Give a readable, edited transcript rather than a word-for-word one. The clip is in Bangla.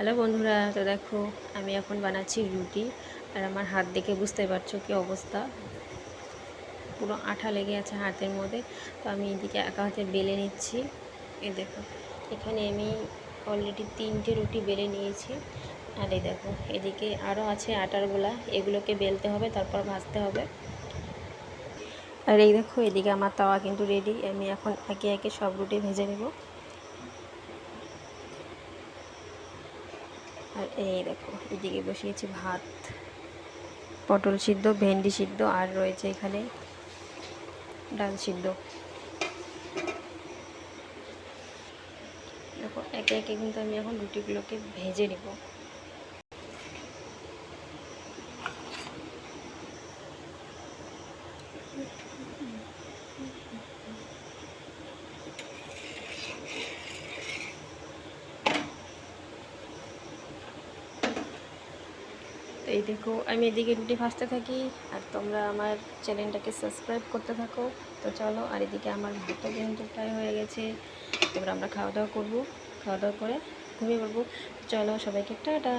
হ্যালো বন্ধুরা, তো দেখো আমি এখন বানাচ্ছি রুটি। আর আমার হাত দেখে বুঝতে পারছো কি অবস্থা, পুরো আঠা লেগে আছে হাতের মধ্যে। তো আমি এদিকে একা হাতে বেলে নিচ্ছি। এই দেখো, এখানে আমি অলরেডি 3টে রুটি বেলে নিয়েছি। আর এই দেখো, এদিকে আরও আছে আটার গোলা, এগুলোকে বেলতে হবে, তারপর ভাজতে হবে। আর এই দেখো, এদিকে আমার তাওয়া কিন্তু রেডি। আমি এখন একে একে সব রুটি ভেজে নেব। আর এই দেখো, এদিকে বসিয়েছি ভাত, পটল সিদ্ধ, ভেন্ডি সিদ্ধ, আর রয়েছে এখানে ডাল সিদ্ধ। দেখো, একে একে কিন্তু আমি এখন রুটিগুলোকে ভেজে নেব। তো এই দেখো, আমি এদিকে রুটি ভাজতে থাকি আর তোমরা আমার চ্যানেলটাকে সাবস্ক্রাইব করতে থাকো। তো চলো, আর এদিকে আমার ভাতও কিন্তু প্রায় হয়ে গেছে। এবার আমরা খাওয়া দাওয়া করবো, খাওয়া দাওয়া করে ঘুমিয়ে পড়বো। চলো, সবাইকে টাটা।